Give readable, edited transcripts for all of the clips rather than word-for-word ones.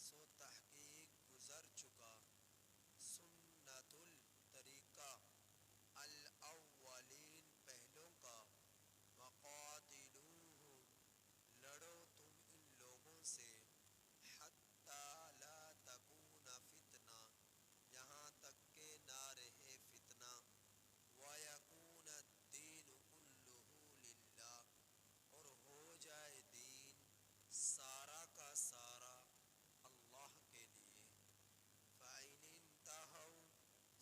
سو تحقیق گزر چکا سنت الطریقہ الاولین پہلوں کا وقاتلوہم لڑو تم ان لوگوں سے حتی لا تکون فتنہ یہاں تک کہ نہ رہے فتنہ وَيَكُونَ الدِّينُ كُلُّهُ لِلَّهِ اور ہو جائے دین سارا کا سارا اللہ کے لیے فَإِنِ انتہوا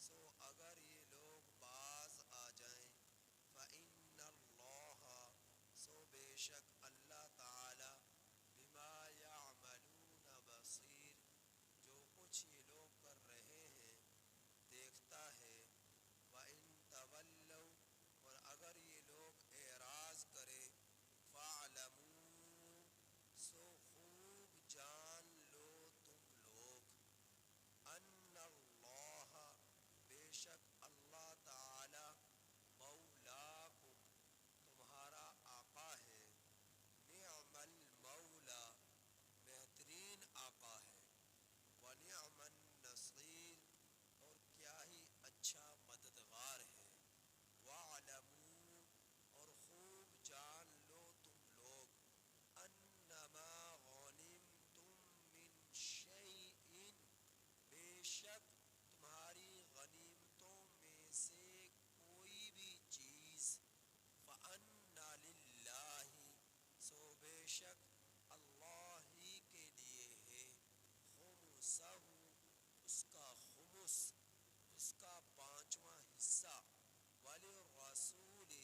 سو اگر یہ لوگ باز آ جائیں فَإِنَّ اللَّهَ سو بے شک اللہ تعالی بما يعملون بصیر جو کچھ یہ لوگ کر رہے ہیں دیکھتا ہے وَإِن تَوَلَّوْا اور اگر یہ لوگ اعراض کرے فَاعْلَمُوا سو خوب جان لو تم لوگ ان اللہ بے شک اللہ تعالی مولاکم تمہارا آقا ہے نعم المولا بہترین آقا ہے ونعم النصیر اور کیا ہی اچھا مددگار ہے وَاعْلَمُوا اور خوب جان لو تم لوگ انما غنمتم من شیء بے شک تمہاری غنیمتوں میں سے کوئی بھی چیز فَأَنَّ لِلَّهِ سو بے شک اللہ ہی کے لیے ہے خمسہ اس کا خمس اس کا پانچواں حصہ وللرسول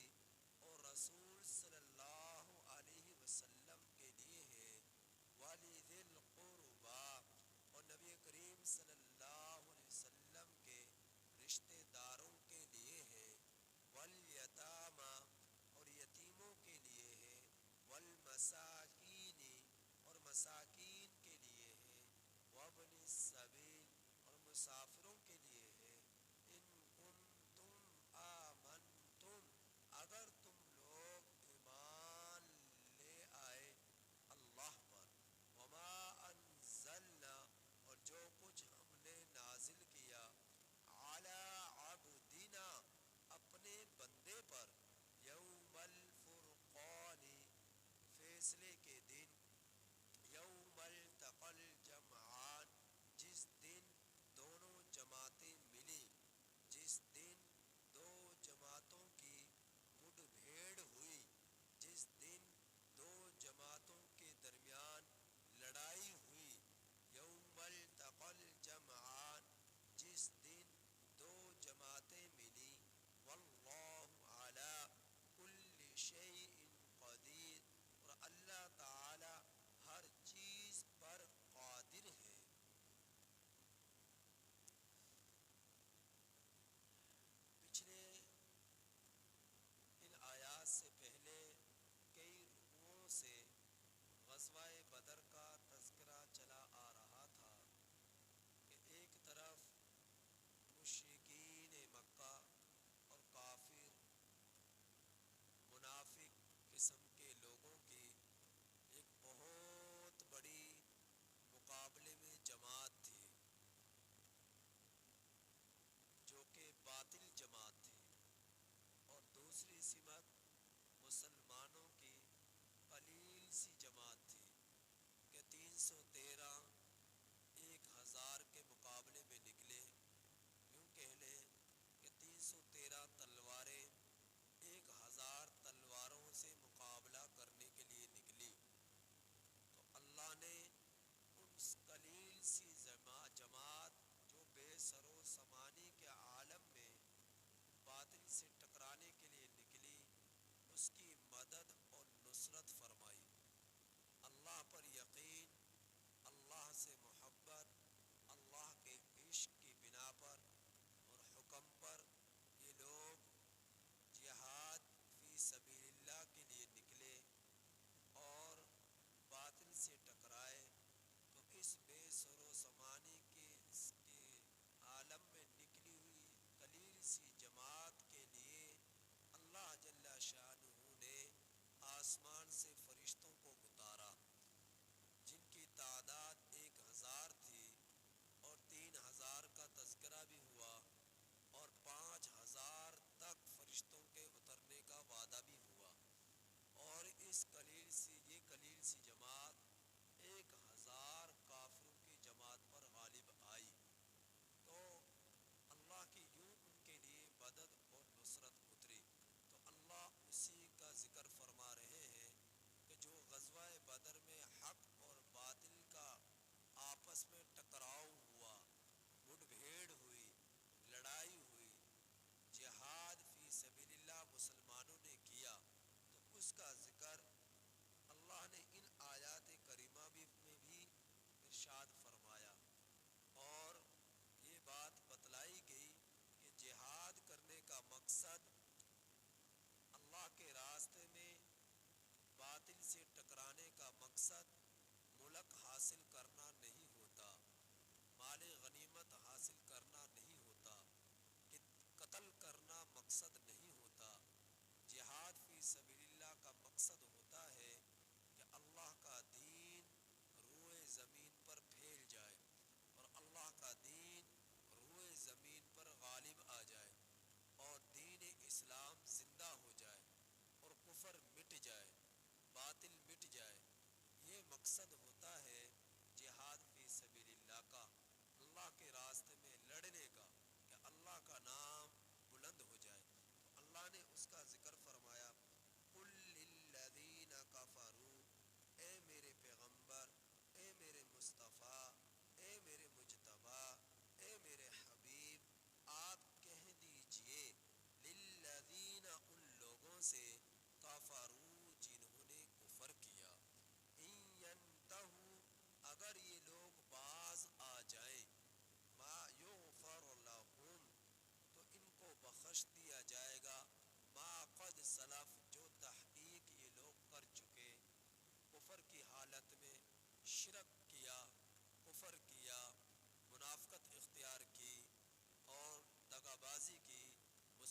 اور رسول صلی اللہ علیہ وسلم کے لیے ہے وَلِذِي الْقُرْبَى اور نبی کریم صلی اللہ علیہ وسلم کے رشتہ داروں کے لیے ہے والیتامیٰ اور یتیموں کے لیے ہے والمساکین اور مساکین کے لیے ہے وابن السبیل اور مسافروں کے لیے ہے ان کنتم آمنتم اگر تم لوگ ایمان لے آئے اللہ پر وما انزلنا اور جو کچھ ہم نے نازل کیا علی عبدنا اپنے بندے پر یوم الفرقان فیصلے کے دن یوم التقى الجمعان جس دن دونوں جمع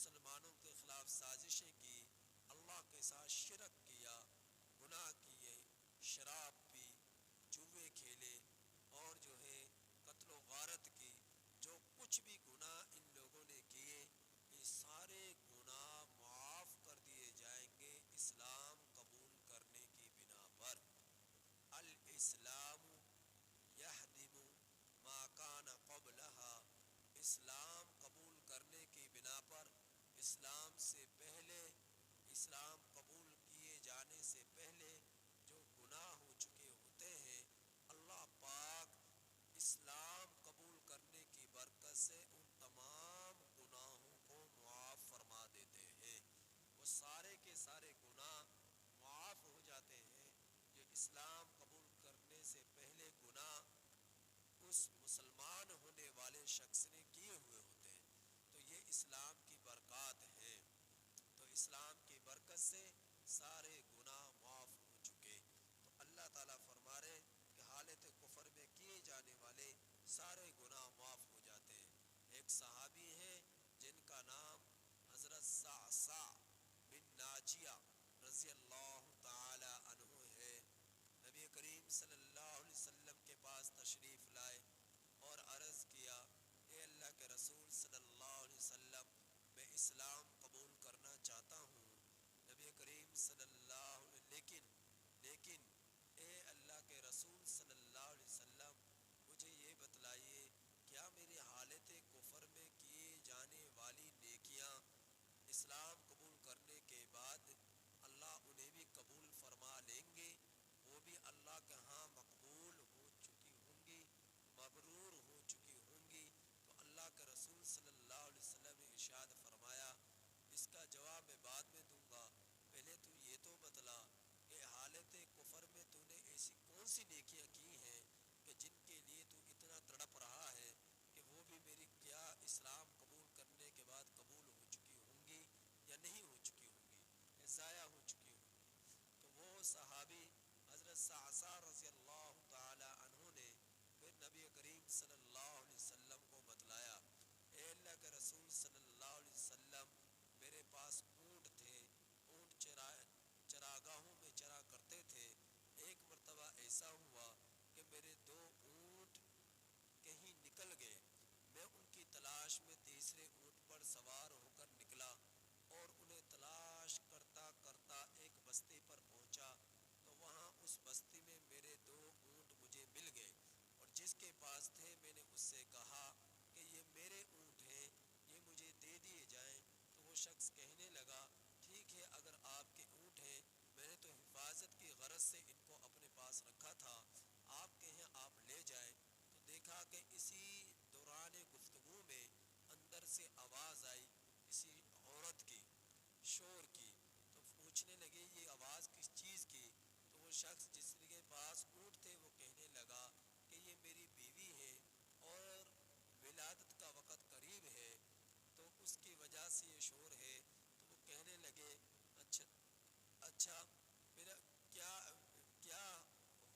مسلمانوں کے خلاف سازشیں کی، اللہ کے ساتھ شرک کیا، گناہ کیے، شراب پی، جوے کھیلے، اور جو ہے قتل و غارت کی، جو کچھ بھی گناہ ان لوگوں نے کیے، یہ سارے گناہ معاف کر دیے جائیں گے اسلام قبول کرنے کی بنا پر۔ الاسلام یہدم ما کان قبلہا، اسلام قبول کرنے کی بنا پر، اسلام سے پہلے، اسلام قبول کیے جانے سے پہلے جو گناہ ہو چکے ہوتے ہیں، اللہ پاک اسلام قبول کرنے کی برکت سے ان تمام گناہوں کو معاف فرما دیتے ہیں۔ وہ سارے کے سارے گناہ معاف ہو جاتے ہیں جو اسلام قبول کرنے سے پہلے گناہ اس مسلمان ہونے والے شخص نے کیے ہوئے ہوتے ہیں۔ تو یہ اسلام کی برکات ہے۔ تو اسلام کی برکت سے سارے گناہ معاف ہو چکے۔ تو اللہ تعالیٰ فرما رہے کہ حالت کفر میں کیے جانے والے سارے گناہ معاف ہو جاتے ہیں۔ ایک صحابی ہیں جن کا نام حضرت صعصع بن ناجیہ رضی اللہ تعالی عنہ ہے۔ نبی کریم صلی اللہ علیہ وسلم کے پاس تشریف لائے اور عرض کیا، اے اللہ کے رسول صلی اللہ علیہ وسلم، میں اسلام قبول کرنا چاہتا ہوں۔ نبی کریم صلی اللہ علیہ لیکن اے اللہ کے رسول صلی اللہ علیہ وسلم، مجھے یہ بتلائیے کیا میری حالت کفر میں کیے جانے والی نیکیاں اسلام قبول کرنے کے بعد اللہ انہیں بھی قبول فرما لیں گے، وہ بھی اللہ کے ہاں مقبول ہو چکی ہوں گی، مبرور ہو چکی ہوں گی؟ تو اللہ کے رسول صلی اللہ علیہ وسلم نے ارشاد فرمایا، اس کا جواب میں بعد میں دوں گا، پہلے تو یہ تو بتلا کہ حالت کفر میں تو نے ایسی کون سی نیکیاں کی ہیں کہ جن کے لیے تو اتنا تڑپ رہا ہے کہ وہ بھی میری کیا اسلام قبول کرنے کے بعد قبول ہو چکی ہوں گی یا نہیں ہو چکی ہوں گی، یا ضائع ہو چکی ہوں گی؟ تو وہ صحابی حضرت صعصع رضی اللہ تعالی عنہ نے پھر نبی کریم صلی اللہ علیہ وسلم کو بتلایا، اے اللہ کے رسول صلی اللہ علیہ وسلم، میرے پاس اونٹ تھے، اونٹ چراگاہوں میں چرا کرتے تھے۔ ایک مرتبہ ایسا ہوا کہ میرے دو اونٹ کہیں نکل گئے، میں ان کی تلاش میں تیسرے اونٹ پر سوار ہو کر نکلا اور انہیں تلاش کرتا کرتا ایک بستی پر پہنچا، تو وہاں اس بستی میں میرے دو اونٹ مجھے مل گئے، اور جس کے پاس تھے میں نے اس سے کہا کہ یہ میرے اونٹ ہیں، یہ مجھے دے دیے جائیں۔ تو وہ شخص کہنے لگا، ٹھیک ہے، اگر آپ کے اونٹ ہیں، میں نے تو حفاظت کی غرض سے ان کو اپنے پاس رکھا تھا، آپ کہیں آپ لے جائیں۔ تو دیکھا کہ اسی دوران گفتگو میں اندر سے آواز آئی کسی عورت کی، شور کی۔ تو پوچھنے لگے یہ آواز کس چیز کی؟ تو وہ شخص جس کے پاس اونٹ تھے وہ کہنے لگا کہ یہ میری بیوی ہے اور ولادت کا وقت قریب ہے، تو اس کی وجہ سے یہ شور ہے۔ تو وہ کہنے لگے، اچھا اچھا، پھر کیا کیا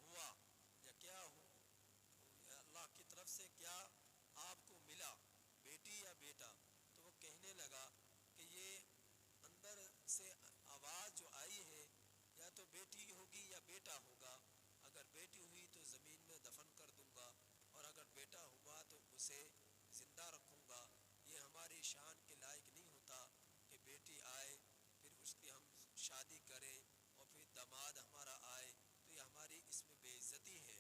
ہوا، یا کیا اللہ کی طرف سے کیا آپ کو ملا، بیٹی یا بیٹا؟ تو وہ کہنے لگا کہ یہ اندر سے آواز جو آئی ہے یا تو بیٹی ہوگی یا بیٹا ہوگا، اگر بیٹی ہوئی تو زمین میں دفن کر دوں گا، اور اگر بیٹا ہوا تو اسے زندہ رکھوں گا۔ یہ ہماری شان کے لائق نہیں ہوتا کہ بیٹی آئے پھر اس کی ہم شادی کریں اور پھر داماد ہمارا آئے، تو یہ ہماری اس میں بے عزتی ہے،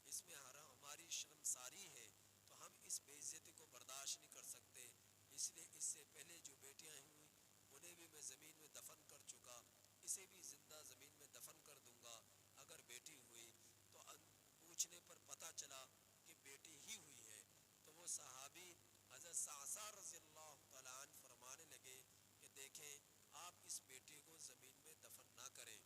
اس میں ہماری شرمساری ہے، تو ہم اس بے عزتی کو برداشت نہیں کر سکتے۔ اس لیے اس سے پہلے جو بیٹیاں ہوئیں انہیں بھی میں زمین میں دفن کر چکا، اسے بھی زندہ زمین میں دفن کر دوں گا اگر بیٹی ہوئی۔ تو پوچھنے پر پتہ چلا کہ بیٹی ہی ہوئی ہے۔ تو وہ صحابی حضرت صعصع رضی اللہ تعالیٰ عنہ فرمانے لگے کہ دیکھیں، آپ اس بیٹی کو زمین میں دفن نہ کریں،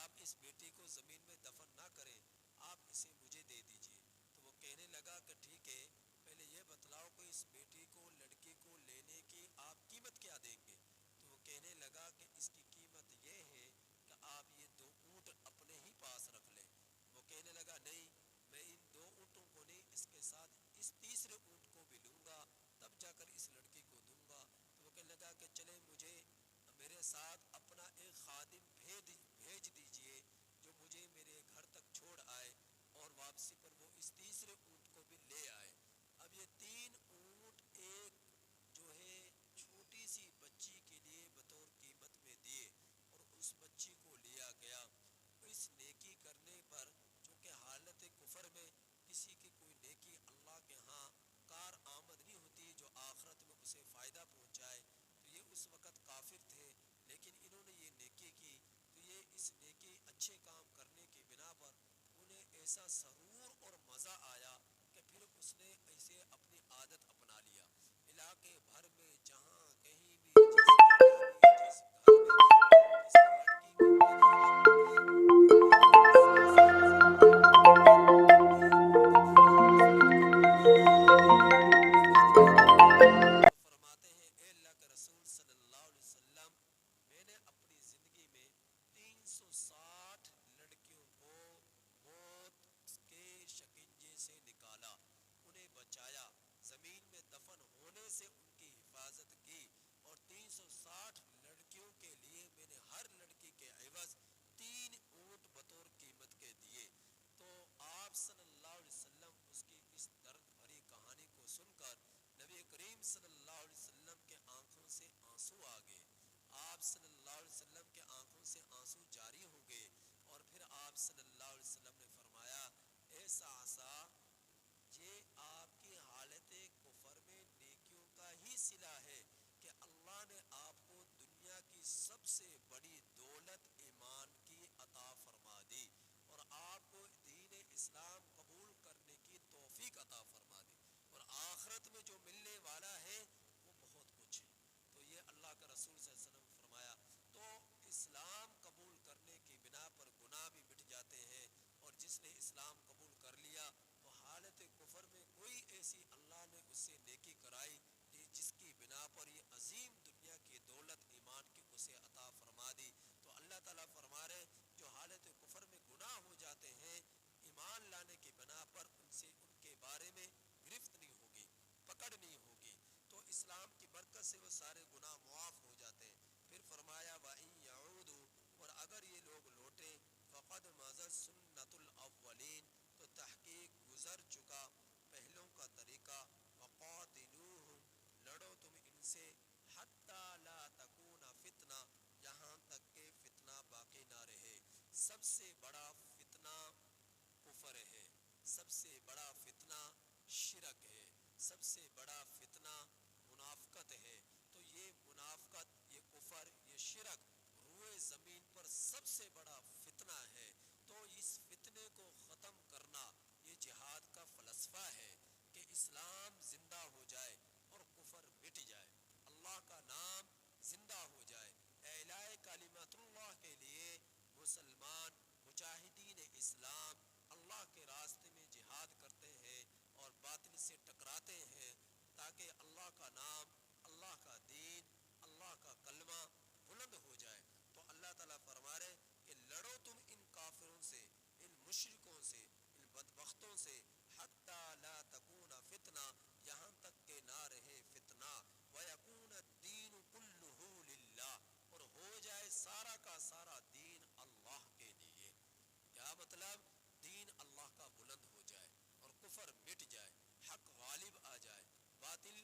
آپ اس بیٹی کو زمین میں دفن نہ کریں، آپ اسے مجھے دے دیجئے۔ تو وہ کہنے لگا کہ ٹھیک ہے، پہلے یہ بتلاؤ کہ اس بیٹی کو، لڑکی کو لینے کی آپ قیمت کیا دیں گے؟ تو وہ کہنے لگا کہ اس کی قیمت یہ ہے کہ آپ یہ دو اونٹ اپنے ہی پاس رکھ لیں۔ وہ کہنے لگا نہیں، میں ان دو اونٹوں کو نہیں، اس کے ساتھ اس تیسرے اونٹ کو بھی لوں گا، تب جا کر اس لڑکی کو دوں گا۔ تو وہ کہ ساتھ اپنا ایک خادم بھیج دیجئے جو مجھے میرے گھر تک چھوڑ آئے، اور واپسی پر وہ اس تیسرے اونٹ کو بھی لے آئے۔ اب یہ 3 اونٹ ایک جو ہے چھوٹی سی بچی کے لیے بطور قیمت میں دیے، اور اس بچی کو لیا گیا۔ اس نیکی کرنے پر، چونکہ حالت کفر میں کسی کی کوئی نیکی اللہ کے ہاں کار آمد نہیں ہوتی جو آخرت میں اسے فائدہ پہنچائے، تو یہ اس وقت کافر تھے، لیکن انہوں نے یہ نیکی کی، تو یہ اس نیکی اچھے کام کرنے کی بنا پر انہیں ایسا سرور اور مزہ آیا کہ پھر اس نے ایسے اپنی عادت اپنا لیا۔ علاقے بھر میں جہاں کہیں بھی، جس جگہ بھی، جس گھر میں بھی کسی لڑکی کی پیدائش ہوتی، تو یہ سب سے پہلے ایک اونٹنی پر اس لڑکی کو لے آئے اور مفت میں دیتے تھے۔ تو فرماتے ہیں اے اللہ کے رسول صلی اللہ علیہ وسلم، میں نے اپنی زندگی میں 360 لڑکیوں کو موت کے شکنجے سے نکالا، انہیں بچایا، زمین میں دفن ہونے سے ان کی حفاظت کی، اور 360 لڑکیوں کے لیے میں نے ہر لڑکی کے عوض 3 اونٹ بطور قیمت کے دیے۔ تو آپ صلی اللہ علیہ وسلم اس کی اس درد بھری کہانی کو سن کر نبی کریم صلی اللہ علیہ وسلم کے آنکھوں سے آنسو آ گئے۔ آپ صلی اللہ علیہ وسلم کے آنکھوں سے آنسو جاری ہو گئے، اور پھر آپ صلی اللہ علیہ وسلم نے فرمایا اے سعصا، یہ آپ کی حالت کفر میں نیکیوں کا ہی صلہ ہے کہ اللہ نے آپ کو دنیا کی سب سے بڑی دولت ایمان کی عطا فرما دی، اور آپ کو دین اسلام قبول کرنے کی توفیق عطا فرما دی، اور آخرت میں جو ملنے والا ہے وہ بہت کچھ ہے۔ تو یہ اللہ کا رسول صلی اللہ علیہ وسلم نے فرمایا۔ تو اسلام قبول کرنے کی بنا پر گناہ بھی مٹ جاتے ہیں، اور جس نے اسلام قبول کر لیا تو حالت کفر میں کوئی ایسی اللہ نے اس سے نیکی کرائی جس کی بنا پر یہ عظیم دنیا کی دولت ایمان کی اسے عطا فرما دی، تو اللہ تعالیٰ فرما رہے جو حالت کفر میں گناہ ہو جاتے ہیں، ایمان لانے کی بنا پر ان سے ان کے بارے میں گرفت نہیں ہوگی، پکڑ نہیں ہوگی، تو اسلام کی برکت سے وہ سارے گناہ معاف ہو جاتے ہیں۔ پھر فرمایا وَإِن يَعُودُوا، اور اگر یہ لوگ لوٹیں، فَقَدْ مَضَتْ سُنَّتُ الْأَوَّلِينَ، تو تحقیق گزر چکا پہلوں کا طریقہ، وَقَاتِلُوهُمْ، لڑو تم ان سے، حَتَّى لَا تَكُونَ فِتْنَةٌ، یہاں تک کہ فتنہ باقی نہ رہے۔ سب سے بڑا فتنہ کفر ہے، سب سے بڑا فتنہ شرک ہے، سب سے بڑا فتنہ منافقت ہے، تو یہ منافقت، یہ کفر، یہ شرک روئے زمین پر سب سے بڑا فتنہ ہے۔ تو اس فتنے کو ختم کرنا یہ جہاد کا فلسفہ ہے کہ اسلام زندہ ہو جائے اور کفر مٹ جائے، اللہ کا نام زندہ ہو جائے، اعلاء کلمت اللہ کے لیے مسلمان مجاہدین اسلام اللہ کے راستے میں جہاد کرتے ہیں اور باطل سے ٹکراتے ہیں، تاکہ اللہ کا نام، اللہ کا دین، اللہ کا کلمہ بلند ہو جائے۔ تو اللہ تعالیٰ فرما رہے کہ لڑو تم ان کافروں سے، ان مشرکوں سے، ان بدبختوں سے، حتیٰ لا تکون فتنہ، یہاں تک کہ نہ رہے فتنہ، وَيَكُونَ الدِّينُ كُلُّهُ لِلَّهِ، اور ہو جائے سارا کا سارا دین اللہ کے لیے۔ کیا مطلب؟ دین اللہ کا بلند ہو جائے اور کفر مٹ جائے، حق غالب آ جائے، باطل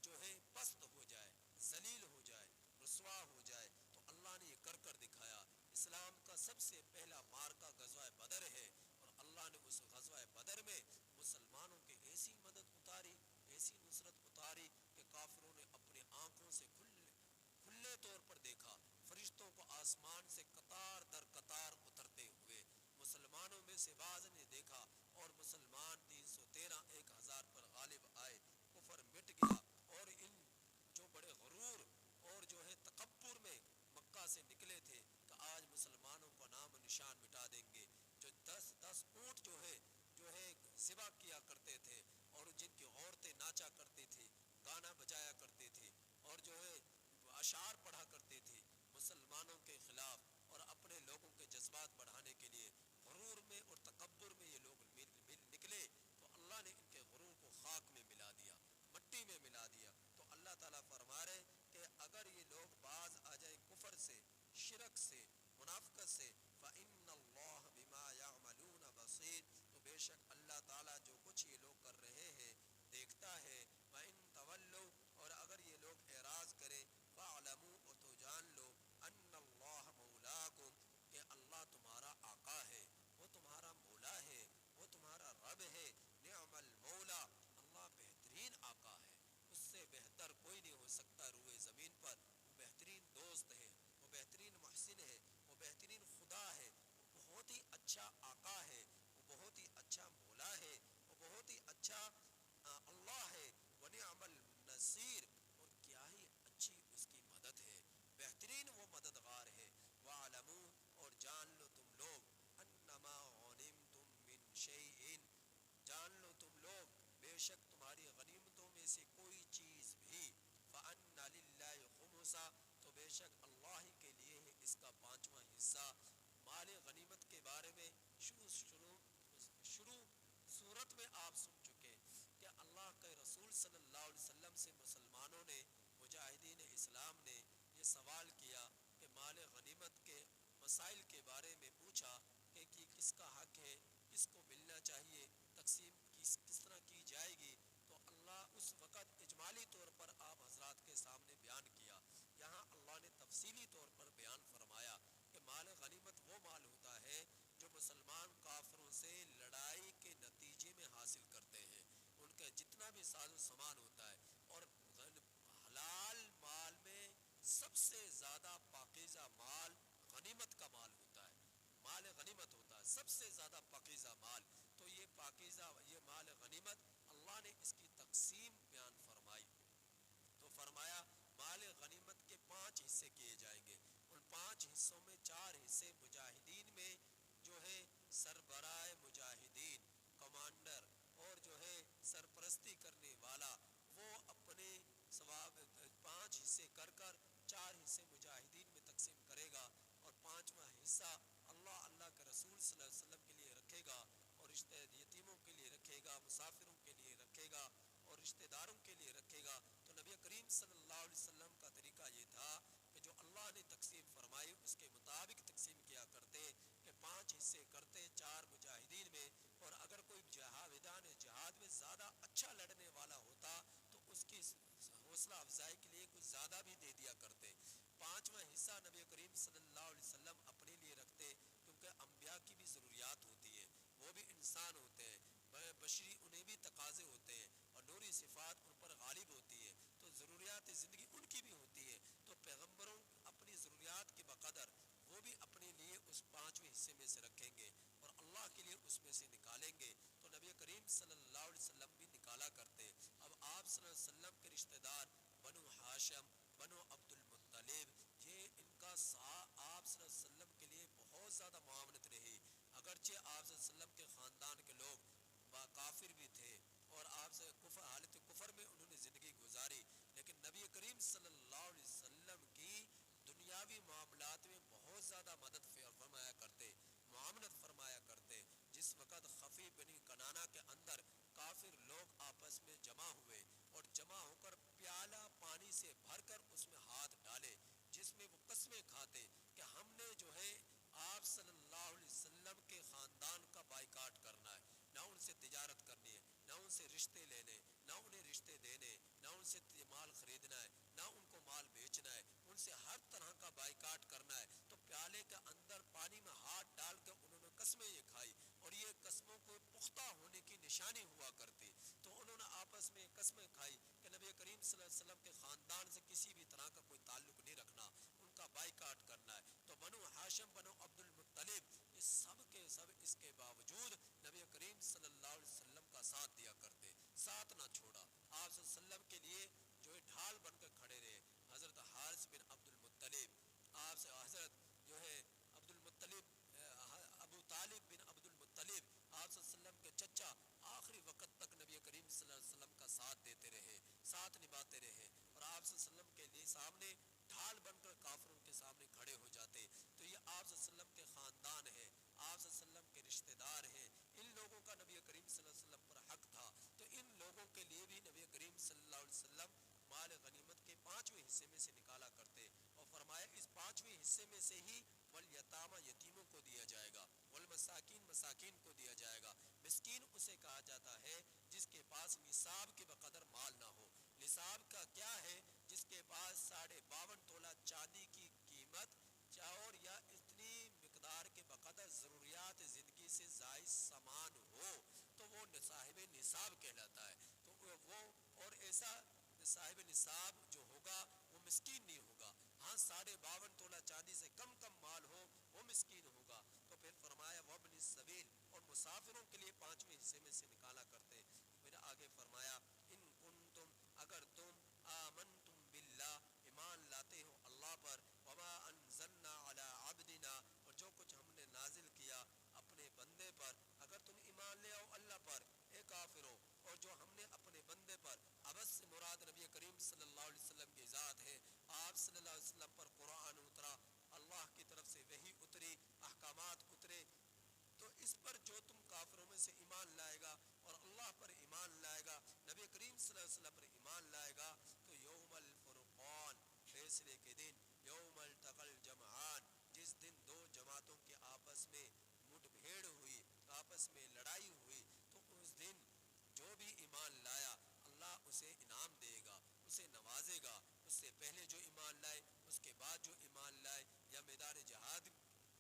جو ہے پست ہو جائے، ذلیل ہو جائے، رسوا ہو جائے۔ تو اللہ نے یہ کر دکھایا۔ اسلام کا سب سے پہلا معرکہ غزوہ بدر ہے، اور اللہ نے اس غزوہ بدر میں مسلمانوں کی ایسی مدد اتاری، ایسی نصرت اتاری کہ کافروں نے اپنی آنکھوں سے کھلے طور پر دیکھا فرشتوں کو آسمان سے قطار در قطار اترتے ہوئے، مسلمانوں میں سے بعض نے دیکھا، اور مسلمان 313 1000 پر غالب آئے، کفر مٹ گیا، اور ان جو بڑے غرور اور جو ہے تکبر میں مکہ سے نکلے تھے کہ آج مسلمانوں کا نام و نشان مٹا دیں گے، جو 10 اونٹ جو ہے ذبح کیا کرتے تھے، اور جن کی عورتیں ناچا کرتی تھی، گانا بجایا کرتے تھے، اور جو ہے اشعار پڑھا کرتے تھے مسلمانوں کے خلاف، اور اپنے لوگوں کے جذبات بڑھانے کے لیے غرور میں اور تکبر میں یہ لوگ نکلے، تو اللہ نے ان کے غرور کو خاک میں ملا دیا، مٹی میں ملا دیا۔ تو اللہ تعالیٰ فرما رہے کہ اگر یہ لوگ باز آ جائے کفر خمسہ، تو بے شک اللہ ہی کے لیے ہے اس کا پانچواں حصہ۔ مال غنیمت کے بارے میں شروع صورت میں آپ سن چکے کہ اللہ کے رسول صلی اللہ علیہ وسلم سے مسلمانوں نے، مجاہدین اسلام نے یہ سوال کیا کہ مال غنیمت کے مسائل کے بارے میں پوچھا کہ کس کا حق ہے، کس کو ملنا چاہیے، تقسیم کس طرح کی جائے گی۔ تو اللہ اس وقت اجمالی طور پر آپ حضرات کے سامنے بیان کیا، یہاں اللہ نے تفصیلی طور پر بیان فرمایا کہ مال غنیمت وہ مال ہوتا ہے جو مسلمان کافروں سے لڑائی کے نتیجے میں حاصل کرتے ہیں، ان کا جتنا بھی ساز و سامان ہوتا ہے، اور حلال مال میں سب سے زیادہ پاکیزہ مال غنیمت کا مال ہوتا ہے، مال غنیمت ہوتا ہے سب سے زیادہ پاکیزہ مال۔ تو یہ پاکیزہ یہ مال غنیمت اللہ نے اس کی تقسیم بیان فرمائی، تو فرمایا مال غنیمت کے 5 حصے کیے جائیں گے، ان 5 حصوں میں 4 حصے مجاہدین میں جو ہے سربراہ مجاہدین، کمانڈر اور جو ہے سرپرستی کرنے والا، وہ اپنے ثواب 5 حصے کر 4 حصے مجاہدین میں تقسیم کرے گا، اور 5واں حصہ اللہ کے رسول صلی اللہ علیہ وسلم کے لیے رکھے گا، اور رشتہ یتیموں کے لیے رکھے گا، مسافروں کے لیے رکھے گا، اور رشتہ داروں کے لیے رکھے گا۔ تو نبی کریم صلی اللہ علیہ وسلم کا طریقہ یہ تھا کہ جو اللہ نے تقسیم فرمائی اس کے مطابق تقسیم کیا کرتے، کہ 5 حصے کرتے 4 مجاہدین میں، اور اگر کوئی میدان جہاد میں زیادہ اچھا لڑنے والا ہوتا تو اس کی حوصلہ افزائی کے لیے کچھ زیادہ بھی دے دیا کرتے۔ 5واں حصہ نبی کریم صلی اللہ علیہ وسلم اپنے لیے رکھتے، کیونکہ انبیاء کی بھی ضروریات ہوتی ہے، وہ بھی انسان ہوتے ہیں، بشری انہیں بھی تقاضے ہوتے ہیں، اور نوری صفات ان پر غالب ہوتی ہے، تو ضروریات زندگی ان کی بھی ہوتی ہے، تو پیغمبروں اپنی ضروریات کے بقدر وہ بھی اپنے لیے اس 5ویں حصے میں سے رکھیں گے، اور اللہ کے لیے اس میں سے نکالیں گے۔ تو نبی کریم صلی اللہ علیہ وسلم بھی نکالا کرتے۔ اب آپ صلی اللہ علیہ وسلم کے رشتہ دار بنو ہاشم، بنو عبد المطلب، یہ ان کا آپ صلی اللہ علیہ وسلم کے لیے بہت زیادہ معاونت رہی، اگرچہ آپ صلی اللہ علیہ وسلم کے خاندان کے لوگ کافر بھی تھے، اور آپ سے حالت کفر میں انہوں نے زندگی گزاری، لیکن نبی کریم صلی اللہ علیہ وسلم کی دنیاوی معاملات میں بہت زیادہ مدد فرمایا کرتے، معاونت فرمایا کرتے۔ جس وقت خفی بنی کنانا کے اندر کافر لوگ آپس میں جمع ہوئے، اور جمع ہو کر پیالہ پانی سے بھر کر اس میں ہاتھ ڈالے، جس میں وہ قسمیں کھاتے کہ ہم نے جو ہے آپ صلی اللہ علیہ وسلم کے خاندان کا بائیکاٹ کرنا ہے، نہ ان سے تجارت کرنی ہے، نہ ان سے رشتے لینے، نہ انہیں رشتے دینے، نہ ان سے مال خریدنا ہے، نہ ان کو مال بیچنا ہے، ان سے ہر طرح کا بائیکاٹ کرنا ہے۔ تو پیالے کے اندر پانی میں ہاتھ ڈال کے انہوں نے قسمیں یہ کھائی، اور یہ قسموں کو پختہ ہونے کی نشانی ہوا کرتی، تو انہوں نے آپس میں قسمیں کھائی کہ نبی کریم صلی اللہ علیہ وسلم کے خاندان سے کسی بھی طرح کا کوئی تعلق نہیں رکھنا، ان کا بائیکاٹ کرنا ہے۔ تو بنو ہاشم، بنو عبد المطلب، یہ سب کے سب اس کے باوجود نبی کریم صلی اللہ علیہ وسلم کا ساتھ دیا کرتے، ساتھ نہ چھوڑا، آپ صلی اللہ علیہ وسلم کے لیے جو ہے ڈھال بن کر کھڑے رہے۔ حضرت حارث بن عبد المطلب، آپ سے حضرت جو ہے عبد المطلب ابو طالب بن عبد المطلب، آپ صلی اللہ علیہ وسلم کے چچا، آخری وقت تک نبی کریم صلی اللہ علیہ وسلم کا ساتھ دیتے رہے، ساتھ نبھاتے رہے، اور آپ صلی اللہ علیہ وسلم کے لیے سامنے ڈھال بن کر کافروں کے سامنے کھڑے ہو جاتے۔ تو یہ آپ صلی اللہ علیہ وسلم کے خاندان ہے، آپ صلی اللہ علیہ وسلم کے رشتہ دار ہیں، ان لوگوں کا نبی کریم صلی اللہ علیہ وسلم پر حق تھا، تو ان لوگوں کے لیے بھی نبی کریم صلی اللہ علیہ وسلم مال غنیمت کے 5ویں حصے میں سے نکالا کرتے، اور فرمایا اس 5ویں حصے میں سے ہی والیتامى یتیموں کو دیا جائے گا، والمساکین مساکین کو دیا جائے گا۔ مسکین اسے کہا جاتا ہے جس کے پاس نصاب کے بقدر مال نہ ہو۔ نصاب کا کیا ہے؟ جس کے پاس 52.5 تولہ چاندی کی قیمت اور یا اتنی مقدار کے بقدر ضروریات زندگی سے زائد سامان ہو، تو وہ صاحب نصاب کہلاتا ہے۔ تو وہ اور ایسا صاحب نصاب جو ہوگا وہ مسکین نہیں ہوگا، ہاں 52.5 تولہ چاندی سے کم مال ہو وہ مسکین ہوگا۔ تو پھر فرمایا وابن السبیل، اور مسافروں کے لیے 5ویں حصے میں سے نکالا کرتے۔ پھر آگے فرمایا ان کنتم، اگر تم آمنتم باللہ، ایمان لاتے ہو اللہ پر، وما انزلنا علی عبدنا، اور جو کچھ ہم نے نازل کیا اپنے بندے پر، اگر تم ایمان لے آؤ اللہ پر، اے کافرو، اور جو ہم نے اپنے بندے پر، ابس سے مراد نبی کریم صلی اللہ علیہ وسلم کی ذات ہے، آپ صلی اللہ علیہ وسلم پر قرآن اترا، اللہ کی طرف سے وحی اتری، احکامات اترے، تو اس پر جو تم کافروں میں سے ایمان لائے گا اور اللہ پر ایمان لائے گا، نبی کریم صلی اللہ علیہ وسلم پر ایمان لائے گا، تو یوم الفرقان، فیصلے کے دن، یوم التقى الجمعان، جس دن دو جماعتوں کے آپس میں مٹ بھیڑ ہوئی، آپس میں لڑائی ہوئی، تو اس دن جو بھی ایمان لایا اللہ اسے انعام دے گا، اسے نوازے گا۔ اس سے پہلے جو ایمان لائے، اس کے بعد جو ایمان لائے، یا میدان جہاد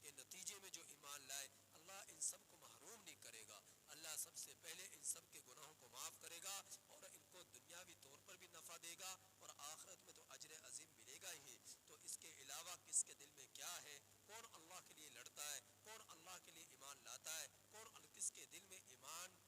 کے نتیجے میں جو ایمان لائے، اللہ ان سب کو محروم نہیں کرے گا۔ اللہ سب سے پہلے ان سب کے گناہوں کو معاف کرے گا اور ان کو دنیاوی طور پر بھی نفع دے گا اور آخرت میں تو اجر عظیم ملے گا ہی۔ تو اس کے علاوہ کس کے دل میں کیا ہے، کون اللہ کے لیے لڑتا ہے، کون اللہ کے لیے ایمان لاتا ہے، کون کس کے دل میں ایمان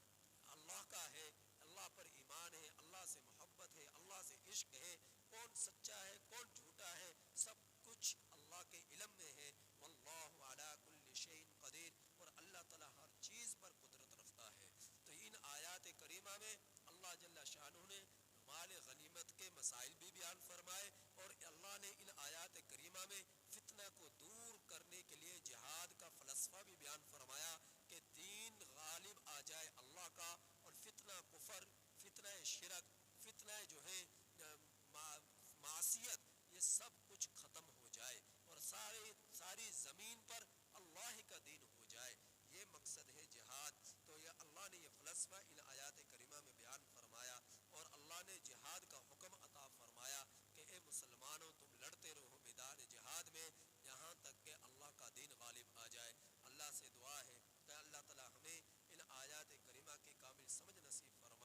اللہ کا ہے، اللہ پر ایمان ہے، اللہ سے محبت ہے، اللہ سے عشق ہے، کون سچا ہے کون جھوٹا ہے، سب کچھ اللہ کے علم میں ہے۔ واللہ علی کل شیء قدیر، اور اللہ تعالیٰ ہر چیز پر قدرت رکھتا ہے۔ تو ان آیات کریمہ میں اللہ جل شانہ نے مال غنیمت کے مسائل بھی بیان فرمائے، اور اللہ نے ان آیات کریمہ میں فتنہ کو دور کرنے کے لیے جہاد کا فلسفہ بھی بیان فرمایا کہ دین غالب آ جائے اللہ کا، اور فتنہ کفر، فتنہ شرک، فتنہ جو ہے معصیت، یہ سب کچھ ختم ہو جائے اور ساری زمین پر اللہ کا دین ہو جائے۔ یہ مقصد ہے جہاد۔ تو یہ اللہ نے یہ